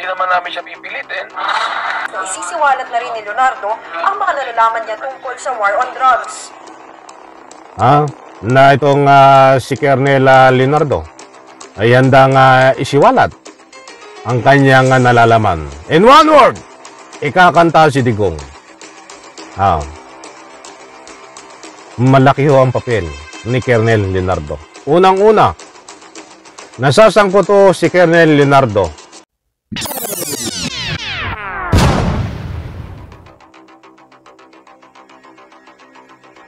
Hindi naman namin siya pipilitin. Isisiwalat na rin ni Leonardo ang mga nalalaman niya tungkol sa war on drugs. Na itong si Colonel Leonardo ay handang isiwalat ang kanyang nalalaman. In one word, ikakanta si Digong. Malaki ho ang papel ni Colonel Leonardo. Unang-una, nasasangkot ho si Colonel Leonardo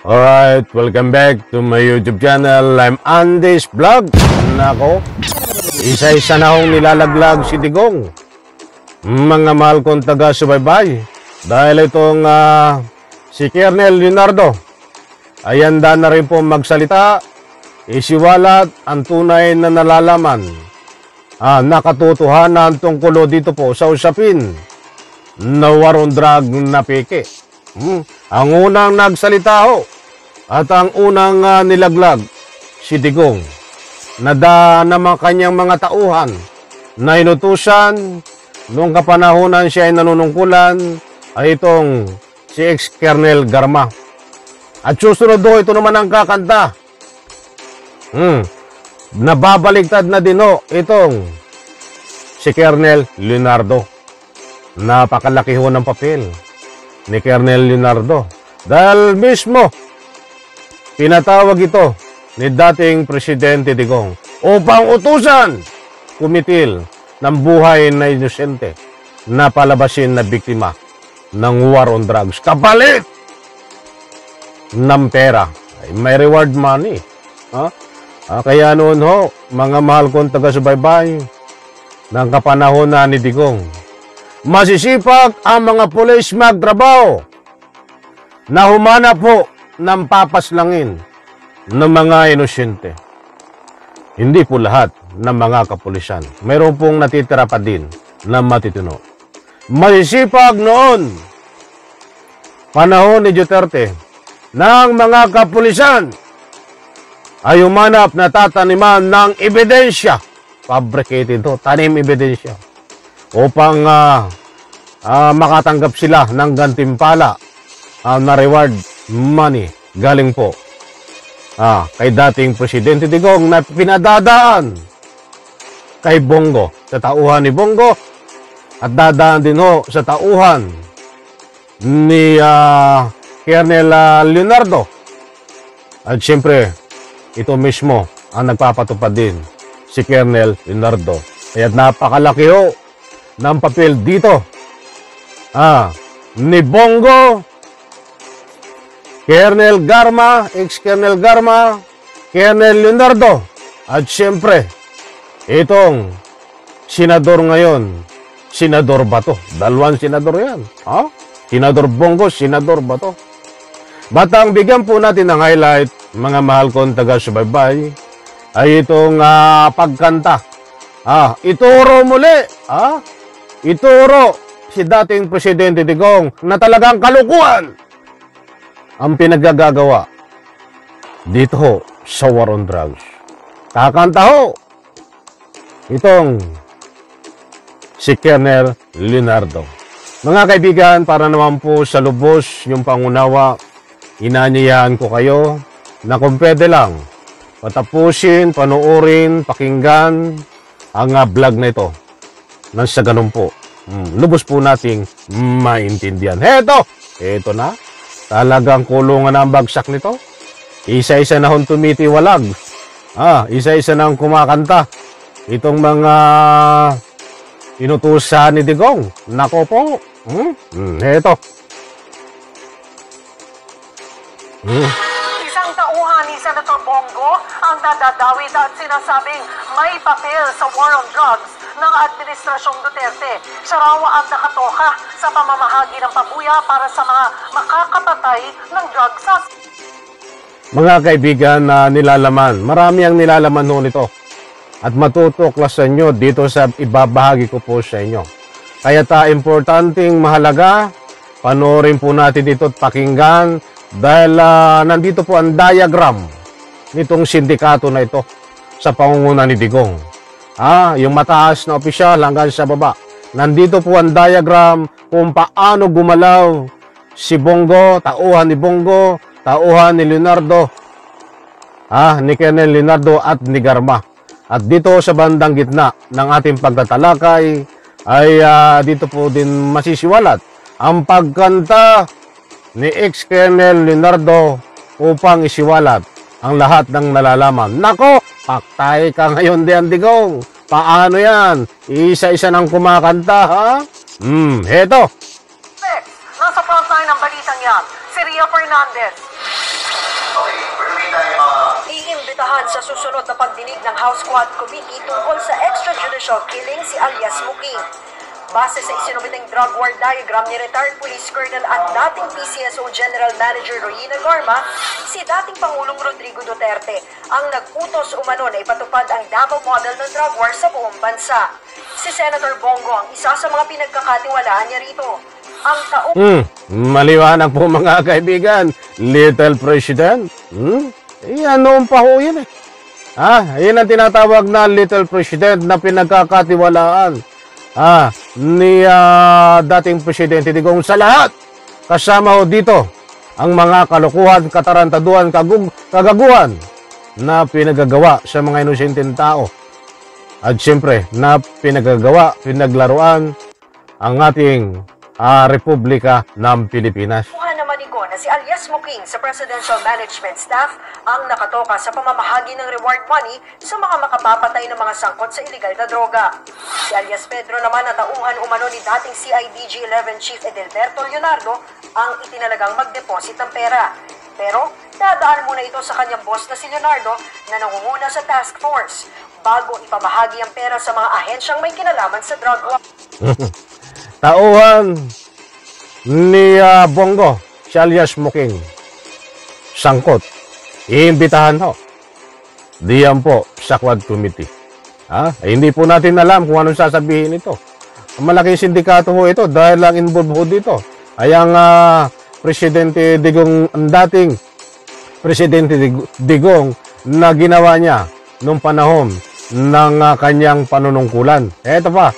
Alright, welcome back to my YouTube channel. I'm Andy's Vlog. Nako, isa-isa na hong nilalaglag si Digong. Mga mahal kong taga-subaybay, dahil itong si Colonel Leonardo ay handa na rin po magsalita, isiwalat ang tunay na nalalaman, nakatotohanan tungkol dito po sa usapin na war on drug na peke. Ang unang nagsalita ho at ang unang nilaglag si Digong na naman kanyang mga tauhan na inutusan noong kapanahonan siya ay nanunungkulan ay itong si ex-Colonel Garma. At susunod ho, ito naman ang kakanta. Nababaligtad na din ho itong si Colonel Leonardo. Napakalaki ho ng papel ni Colonel Leonardo dahil mismo pinatawag ito ni dating Presidente Digong upang utusan kumitil ng buhay na inosente na palabasin na biktima ng war on drugs kapalit ng pera. Ay, may reward money. Kaya noon ho, mga mahal kong taga-subaybay ng kapanahon na ni Digong, masisipag ang mga pulis magtrabaho na humanap po ng papaslangin ng mga inosente. Hindi po lahat ng mga kapulisan. Mayroon pong natitira pa din na matitino. Masisipag noon, panahon ni Duterte, ng mga kapulisan ay humanap na tataniman ng ebidensya. Fabricated to, tanim ebidensya. Upang makatanggap sila ng gantimpala na reward money galing po kay dating Presidente Digong na pinadadaan kay Bongo, sa tauhan ni Bongo, at dadaan din ho sa tauhan ni Colonel Leonardo. At siyempre, ito mismo ang nagpapatupad din, si Colonel Leonardo. Kaya napakalaki ho ng papel dito ni Bongo, Colonel Garma, ex-Colonel Garma, Colonel Leonardo, at siyempre itong senador ngayon, Senador Bato. Dalawang senador yan. Senador Bongo, Senador Bato. Batang bigyan po natin ng highlight, mga mahal kong taga-subaybay, ay itong pagkanta. Ituro muli, ituro si dating Presidente Digong na talagang kalukuhan ang pinaggagawa dito ho sa war on drugs. Kakanta ho itong si Colonel Leonardo. Mga kaibigan, para naman po sa lubos yung pangunawa, inanyayahan ko kayo na kung pwede lang patapusin, panoorin, pakinggan ang vlog na ito nang sa ganun po lubos po nating maintindihan. Heto na, talagang kulungan ang bagsak nito. Isa-isa na hong tumitiwalag, isa-isa na kumakanta itong mga inutusan ni Digong. Nako po, heto. Isang tauhan ni Senator Bongo ang nadadawit at sinasabing may papel sa war on drugs ng Administrasyong Duterte. Siya raw ang nakatoka sa pamamahagi ng pabuya para sa mga makakapatay ng drug suspect. Mga kaibigan na nilalaman, marami ang nilalaman noon ito. At matutuklasan nyo dito sa ibabahagi ko po sa inyo. Kaya importanteng mahalaga, panoorin po natin dito at pakinggan dahil nandito po ang diagram nitong sindikato na ito sa pangunguna ni Digong. Yung mataas na opisyal hanggang sa baba. nandito po ang diagram kung paano gumalaw si Bongo, tauhan ni Bongo, tauhan ni Leonardo, ni Colonel Leonardo at ni Garma. At dito sa bandang gitna ng ating pagtatalakay ay dito po din masisiwalat ang pagkanta ni ex-Colonel Leonardo upang isiwalat ang lahat ng nalalaman. Nako, paktay ka ngayon diyan, Digong. Paano yan? Isa-isa nang kumakanta, ha? Heto. Next, nasa frontline ng balitang yan, si Ria Fernandez. Okay, permit tayo Iimbitahan sa susunod na pagdinig ng House Quad Committee tungkol sa extrajudicial killing si alias Muking. Base sa isinumiteng drug war diagram ni retired police colonel at dating PCSO General Manager Royina Garma, si dating Pangulong Rodrigo Duterte ang nag-utos umano na ipatupad ang Davao model ng drug war sa buong bansa. Si Senator Bongo ang isa sa mga pinagkakatiwalaan niya rito. Ang taong... Maliwanag po mga kaibigan, Little President. Yan noon pa ho yun eh. Yan ang tinatawag na Little President na pinagkakatiwalaan ni dating Presidente Digong sa lahat. Kasama ho dito ang mga kalokohan, katarantaduhan, kagaguhan na pinagagawa sa mga inosenteng tao. At siyempre, na pinagagawa, pinaglaruan ang ating Republika ng Pilipinas. Kuha naman ni Go na si alias Muking sa Presidential Management Staff ang nakatoka sa pamamahagi ng reward money sa mga makapapatay ng mga sangkot sa iligal na droga. Si alias Pedro naman na tauhan umano ni dating CIDG-11 Chief Edelberto Leonardo ang itinalagang mag-deposit ng pera. Pero dadaan muna ito sa kanyang boss na si Leonardo na nangunguna sa task force bago ipamahagi ang pera sa mga ahensyang may kinalaman sa drug war. Tauhan ni Bongo, si alias Muking, sangkot. Iimbitahan ho. Diyan po sa Quad Committee. Hindi po natin alam kung anong sasabihin ito. Malaking sindikato ho ito dahil lang involved ho dito. Ay ang Presidente Digong, ang dating Presidente Digong na ginawa niya noong panahon ng kanyang panunungkulan. Eto pa.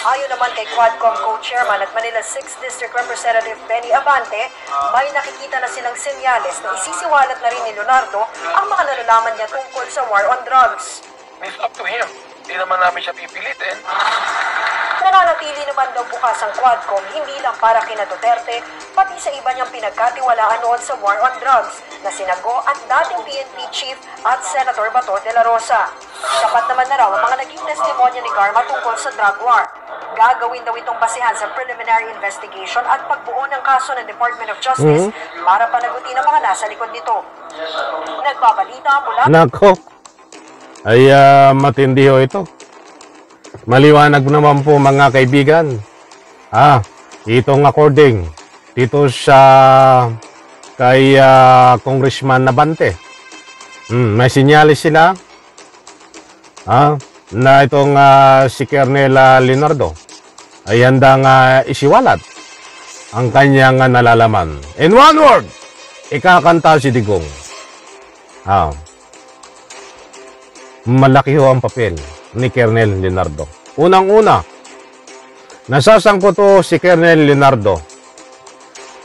Ayon naman kay Quadcom Co-Chairman at Manila 6th District Representative Benny Abante, may nakikita na silang senyales na isisiwalat na rin ni Leonardo ang mga nalalaman niya tungkol sa war on drugs. It's up to him. Hindi naman namin siya pipilitin. Nananatili naman daw bukas ang Quadcom hindi lang para kina Duterte, pati sa iba niyang pinagkatiwalaan noon sa war on drugs na sina Go at dating PNP Chief at Senator Bato de la Rosa. Sapat naman na raw ang mga naging testimonya ni Garma tungkol sa drug war. Gagawin daw itong basehan sa preliminary investigation at pagbuo ng kaso ng Department of Justice para panagutin ang mga nasa likod nito. Nagbabalita mula... Nako, ay matindi ho ito. Maliwanag naman po mga kaibigan. Itong according dito sa kay Congressman Nabante. May sinyalis sila na itong si Colonel Leonardo ay handang isiwalat ang kanyang nalalaman. In one word, ikakanta si Digong. Malaki ho ang papel ni Colonel Leonardo. Unang-una, nasasangkot ho si Colonel Leonardo.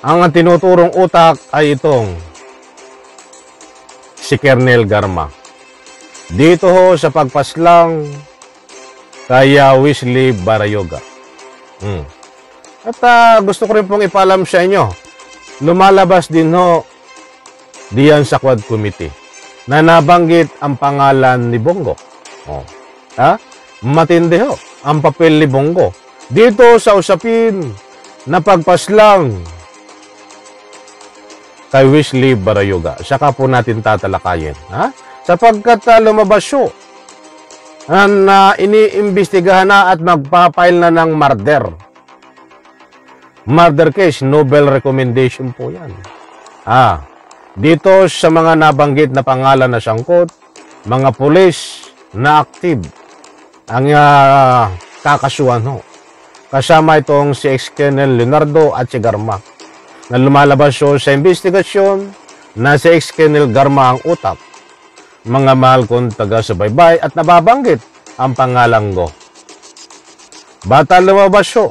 Ang tinuturong utak ay itong si Colonel Garma. Dito ho sa pagpaslang kay Wesley Barayoga. At gusto ko rin pong ipalam sa inyo, lumalabas din ho diyan sa Quad Committee na nabanggit ang pangalan ni Bongo. Matindi ho ang papel ni Bongo dito sa usapin na pagpaslang kay Wesley Barayoga. Saka po natin tatalakayin. Sapagkat lumabas siya na iniimbestigahan na at magpapail na ng murder. Murder case, Nobel recommendation po yan. Dito sa mga nabanggit na pangalan na sangkot, mga pulis na active ang kakasuhan ho. Kasama itong si ex-Colonel Leonardo at si Garma na lumalabas ho sa investigasyon na si ex-Colonel Garma ang utak. Mga mahal kong taga-subaybay at nababanggit ang pangalang Go. Bata lumabas siya.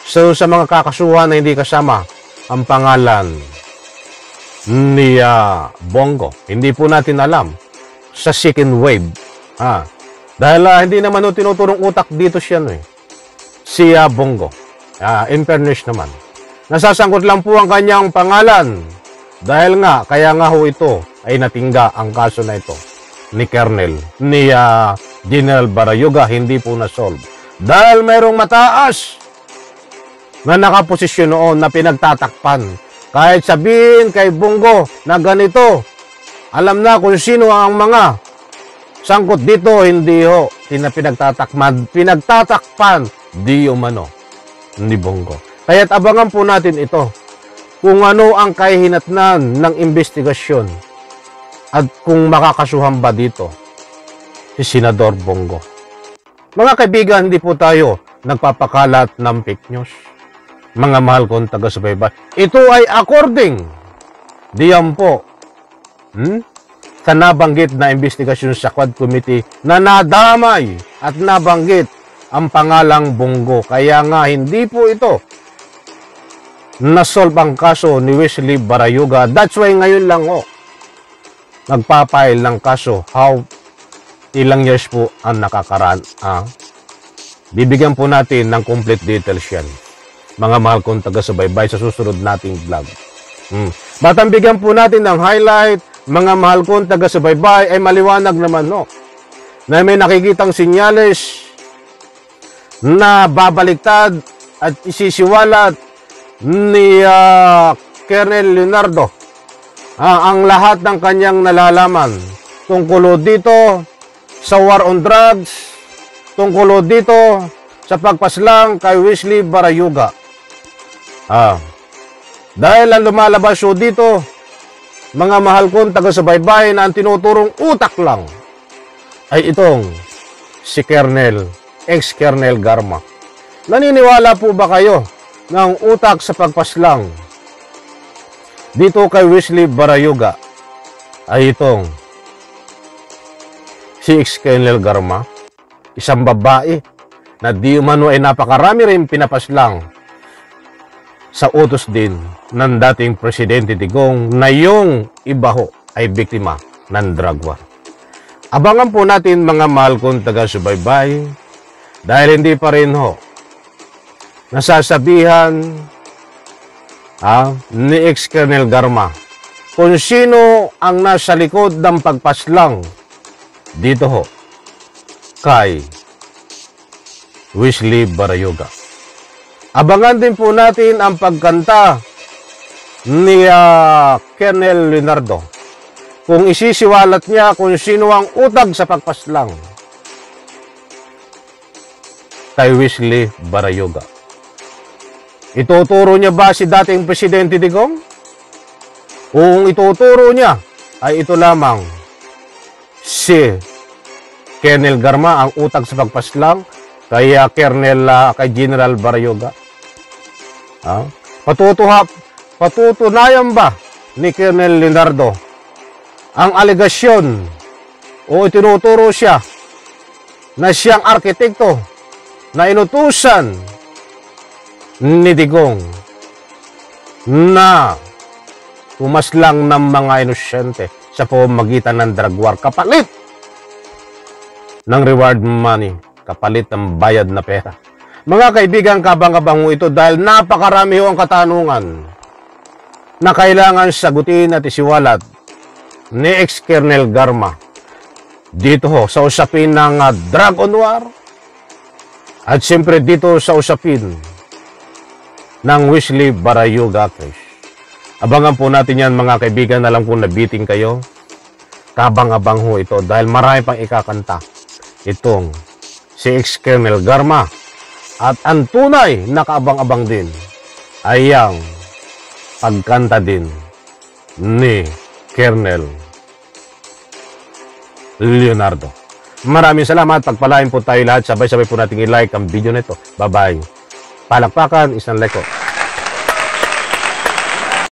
So sa mga kakasuhan na hindi kasama ang pangalan ni Bongo, hindi po natin alam sa second wave. Dahil hindi naman tinuturong utak dito siya si Bongo. In fairness naman, nasasangkot lang po ang kanyang pangalan dahil kaya nga ho ito ay natingga ang kaso na ito ni General Barayoga, hindi po na-solve dahil mayroong mataas na nakaposisyon noon na pinagtatakpan. Kahit sabihin kay Bongo na ganito, alam na kung sino ang mga sangkot dito, hindi ho pinagtatakpan di umano ni Bongo. Kaya't abangan po natin ito kung ano ang kahihinatnan ng investigasyon at kung makakasuhan ba dito si Senador Bongo. Mga kaibigan, hindi po tayo nagpapakalat ng fake news. Mga mahal kong taga-subaybay, ito ay according diyan po sa nabanggit na investigasyon sa Quad Committee na nadamay at nabanggit ang pangalang Bongo. Kaya nga hindi po ito nasolve ang kaso ni Wesley Barayoga. That's why ngayon lang nagpapail ng kaso. Ilang years po ang nakakaraan. Bibigyan po natin ng complete details yan, mga mahal kong taga-subaybay, sa susunod nating vlog. Batang bigyan po natin ng highlight, mga mahal kong taga-subaybay, ay maliwanag naman na may nakikitang sinyales na babaliktad at isisiwalat ni Colonel Leonardo ang lahat ng kanyang nalalaman tungkol dito sa war on drugs, tungkol dito sa pagpaslang kay Wesley Barayoga. Dahil ang lumalabas dito, mga mahal kong taga-subaybay, na ang tinuturong utak lang ay itong si ex-Colonel Garma. Naniniwala po ba kayo na ang utak sa pagpaslang dito kay Wesley Barayoga ay itong si ex-Colonel Garma? Isang babae na di umano ay napakarami rin pinapaslang sa utos din ng dating Presidente Digong, na yung iba ay biktima ng drug war. Abangan po natin, mga mahal kong taga-subaybay, dahil hindi pa rin nasasabihan ni ex-Colonel Garma kung sino ang nasa likod ng pagpaslang dito kay Wesley Barayoga. Abangan din po natin ang pagkanta ni Colonel Leonardo, kung isisiwalat niya kung sino ang utak sa pagpaslang kay Wesley Barayoga. Ituturo niya ba si dating Presidente Digong? Kung ituturo niya, ay ito lamang si Colonel Garma ang utak sa pagpaslang kay General Barayoga. Patutunayan ba ni Colonel Leonardo ang alegasyon o itinuturo siya na siyang arkitekto na inutusan ni Digong na pumaslang ng mga inusyente sa pamamagitan ng drug war kapalit ng reward money, kapalit ng bayad na pera? Mga kaibigan, kabang-kabang ito dahil napakarami ang katanungan na kailangan sagutin at isiwalat ni ex-Colonel Garma dito sa usapin ng drug on war at siyempre dito sa usapin ng Wesley Barayoga case. Abangan po natin yan, mga kaibigan. Alam kong nabiting kayo. Kabang-abang ito dahil marami pang ikakanta itong si ex-Colonel Garma. At ang tunay na kaabang-abang din ay ang pagkanta din ni Colonel Leonardo. Maraming salamat. Pagpalain po tayo lahat. Sabay-sabay po natin i-like ang video nito. Bye-bye. Palakpakan, isang like po.